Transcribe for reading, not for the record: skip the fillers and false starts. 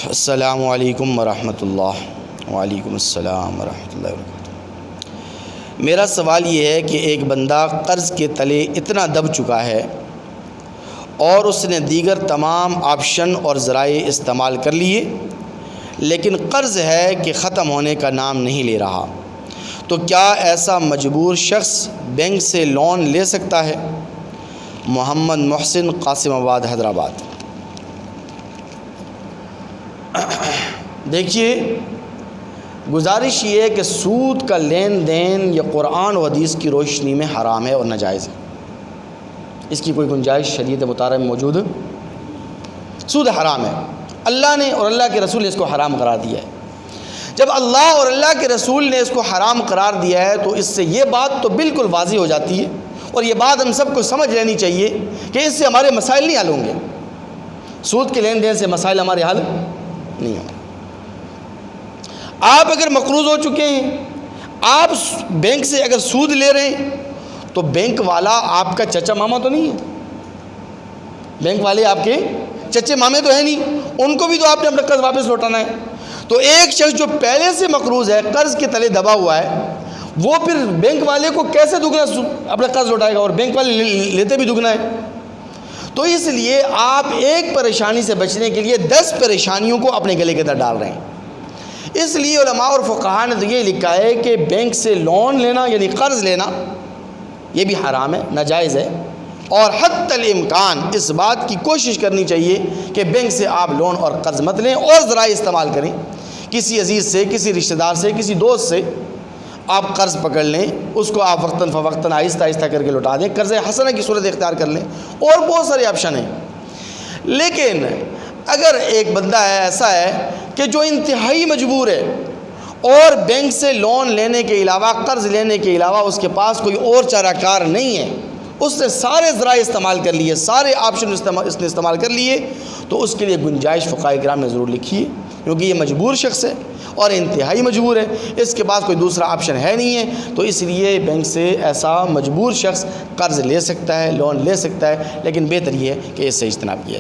السلام علیکم ورحمۃ اللہ۔ وعلیکم السلام ورحمۃ اللہ وبرکاتہ۔ میرا سوال یہ ہے کہ ایک بندہ قرض کے تلے اتنا دب چکا ہے اور اس نے دیگر تمام آپشن اور ذرائع استعمال کر لیے، لیکن قرض ہے کہ ختم ہونے کا نام نہیں لے رہا، تو کیا ایسا مجبور شخص بینک سے لون لے سکتا ہے؟ محمد محسن، قاسم آباد، حیدرآباد۔ دیکھیے، گزارش یہ ہے کہ سود کا لین دین یہ قرآن و حدیث کی روشنی میں حرام ہے اور ناجائز ہے۔ اس کی کوئی گنجائش شریعت مطالعہ میں موجود ہے؟ سود حرام ہے، اللہ نے اور اللہ کے رسول نے اس کو حرام قرار دیا ہے۔ جب اللہ اور اللہ کے رسول نے اس کو حرام قرار دیا ہے تو اس سے یہ بات تو بالکل واضح ہو جاتی ہے، اور یہ بات ہم سب کو سمجھ لینی چاہیے کہ اس سے ہمارے مسائل نہیں حل ہوں گے۔ سود کے لین دین سے مسائل ہمارے حل نہیں ہوں گے۔ آپ اگر مقروض ہو چکے ہیں، آپ بینک سے اگر سود لے رہے ہیں، تو بینک والا آپ کا چچا ماما تو نہیں ہے۔ بینک والے آپ کے چچے مامے تو ہیں نہیں، ان کو بھی تو آپ نے اپنا قرض واپس لوٹانا ہے۔ تو ایک شخص جو پہلے سے مقروض ہے، قرض کے تلے دبا ہوا ہے، وہ پھر بینک والے کو کیسے دگنا اپنا قرض لوٹائے گا؟ اور بینک والے لیتے بھی دگنا ہے۔ تو اس لیے آپ ایک پریشانی سے بچنے کے لیے 10 پریشانیوں کو اپنے گلے کے اندر ڈال رہے ہیں۔ اس لیے علماء اور فقہاء نے تو یہ لکھا ہے کہ بینک سے لون لینا یعنی قرض لینا یہ بھی حرام ہے، ناجائز ہے، اور حتی الامکان اس بات کی کوشش کرنی چاہیے کہ بینک سے آپ لون اور قرض مت لیں، اور ذرائع استعمال کریں۔ کسی عزیز سے، کسی رشتہ دار سے، کسی دوست سے آپ قرض پکڑ لیں، اس کو آپ وقتاً فوقتاً آہستہ آہستہ کر کے لوٹا دیں، قرض حسنہ کی صورت اختیار کر لیں، اور بہت سارے آپشن ہیں۔ لیکن اگر ایک بندہ ایسا ہے کہ جو انتہائی مجبور ہے اور بینک سے لون لینے کے علاوہ، قرض لینے کے علاوہ اس کے پاس کوئی اور چارہ کار نہیں ہے، اس نے سارے ذرائع استعمال کر لیے، سارے آپشن اس نے استعمال کر لیے، تو اس کے لیے گنجائش فقہاء کرام نے ضرور لکھی ہے، کیونکہ یہ مجبور شخص ہے اور انتہائی مجبور ہے، اس کے پاس کوئی دوسرا آپشن ہے نہیں ہے، تو اس لیے بینک سے ایسا مجبور شخص قرض لے سکتا ہے، لون لے سکتا ہے، لیکن بہتر یہ ہے کہ اس سے اجتناب کیا جائے۔